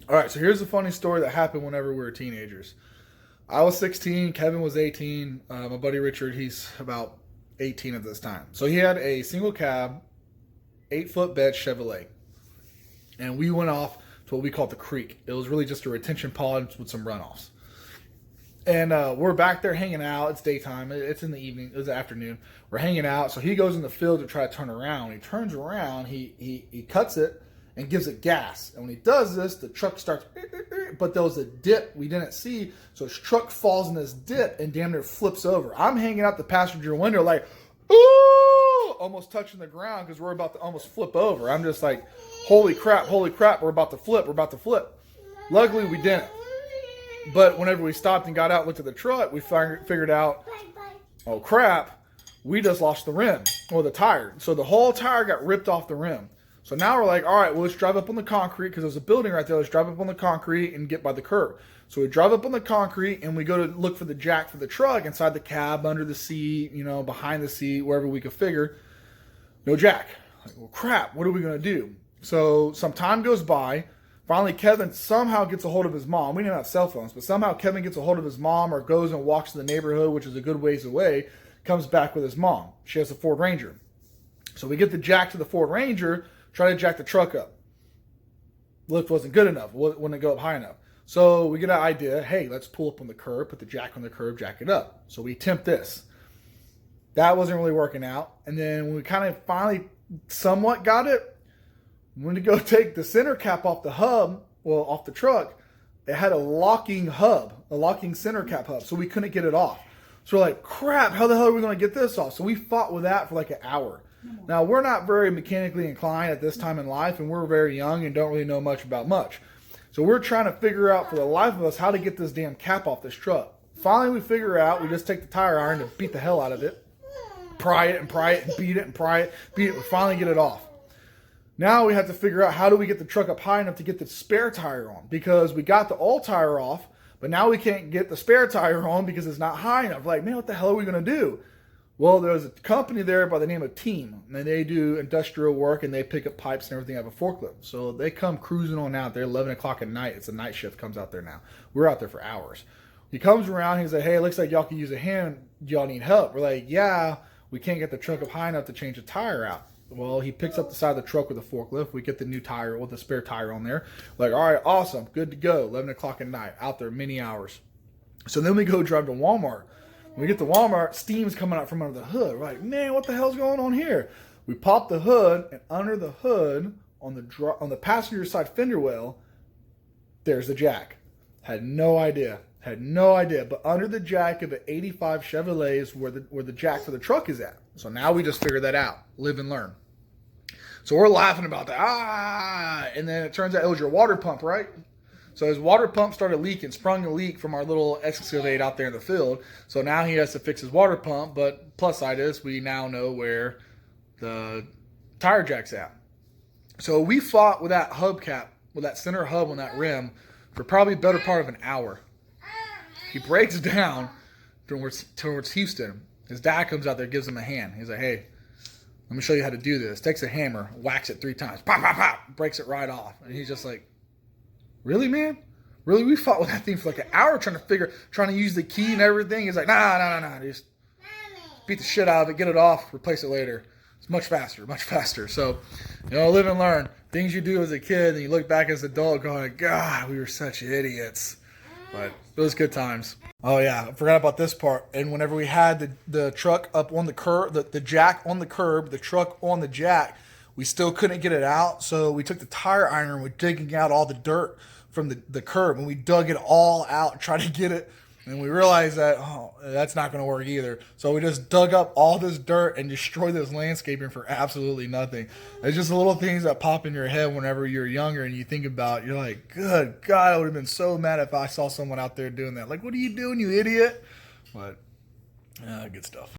All right, so here's a funny story that happened whenever we were teenagers. I was 16, Kevin was 18. My buddy Richard, he's about 18 at this time. So he had a single cab, 8-foot bed Chevrolet. And we went off to what we called the creek. It was really just a retention pond with some runoffs. And we're back there hanging out. It's daytime. It's in the evening. It was the afternoon. We're hanging out. So he goes in the field to try to turn around. He turns around. He cuts it and gives it gas. And when he does this, the truck starts, but there was a dip we didn't see. So his truck falls in this dip and damn near flips over. I'm hanging out the passenger window like, ooh, almost touching the ground because we're about to almost flip over. I'm just like, holy crap, we're about to flip. Luckily, we didn't. But whenever we stopped and got out and looked at the truck, we figured out, oh crap, we just lost the rim, or the tire. So the whole tire got ripped off the rim. So now we're like, all right, well, let's drive up on the concrete because there's a building right there. Let's drive up on the concrete and get by the curb. So we drive up on the concrete and we go to look for the jack for the truck inside the cab, under the seat, behind the seat, wherever we could figure. No jack. Like, well, crap, what are we going to do? So some time goes by. Finally, Kevin somehow gets a hold of his mom. We didn't have cell phones, but somehow Kevin gets a hold of his mom or goes and walks to the neighborhood, which is a good ways away, comes back with his mom. She has a Ford Ranger. So we get the jack to the Ford Ranger, try to jack the truck up. Lift wasn't good enough. Wouldn't go up high enough. So we get an idea. Hey, let's pull up on the curb, put the jack on the curb, jack it up. So we attempt this. That wasn't really working out. And then when we kind of finally somewhat got it, when we go take the center cap off the hub, off the truck, it had a locking center cap hub. So we couldn't get it off. So we're like, crap, how the hell are we going to get this off? So we fought with that for like an hour. Now, we're not very mechanically inclined at this time in life, and we're very young and don't really know much about much. So we're trying to figure out for the life of us how to get this damn cap off this truck. Finally, we figure out, we just take the tire iron and beat the hell out of it. Pry it, and beat it, and pry it, beat it. We finally get it off. Now we have to figure out how do we get the truck up high enough to get the spare tire on, because we got the old tire off, but now we can't get the spare tire on because it's not high enough. Like, man, what the hell are we going to do? Well, there's a company there by the name of Team, and they do industrial work, and they pick up pipes and everything out of a forklift. So they come cruising on out there, 11 o'clock at night. It's a night shift, comes out there now. We're out there for hours. He comes around, he's like, hey, it looks like y'all can use a hand. Do y'all need help? We're like, yeah, we can't get the truck up high enough to change the tire out. Well, he picks up the side of the truck with a forklift. We get the new tire with the spare tire on there. Like, all right, awesome, good to go. 11 o'clock at night, out there many hours. So then we go drive to Walmart. When we get to Walmart, steam's coming out from under the hood. We're like, man, what the hell's going on here? We pop the hood, and under the hood, on the passenger side fender well, there's the jack. Had no idea. But under the jack of an 85 Chevrolet is where the jack for the truck is at. So now we just figured that out. Live and learn. So we're laughing about that. And then it turns out it was your water pump, right? So his water pump started leaking, sprung a leak from our little excavate out there in the field. So now he has to fix his water pump. But plus side is we now know where the tire jack's at. So we fought with that hubcap, with that center hub on that rim for probably the better part of an hour. He breaks down towards Houston. His dad comes out there, gives him a hand. He's like, hey, let me show you how to do this. Takes a hammer, whacks it 3 times. Pop, pop, pop. Breaks it right off. And he's just like, really, man? Really? We fought with that thing for like an hour trying to use the key and everything. He's like, nah. Just beat the shit out of it, get it off, replace it later. It's much faster. So, live and learn. Things you do as a kid and you look back as an adult going, God, we were such idiots. But it was good times. Oh, yeah. I forgot about this part. And whenever we had the truck up on the curb, the jack on the curb, the truck on the jack, we still couldn't get it out. So we took the tire iron and we're digging out all the dirt from the curb. And we dug it all out, trying to get it. And we realized that, that's not going to work either. So we just dug up all this dirt and destroyed this landscaping for absolutely nothing. It's just the little things that pop in your head whenever you're younger and you think about, you're like, good God, I would have been so mad if I saw someone out there doing that. Like, what are you doing, you idiot? But, good stuff.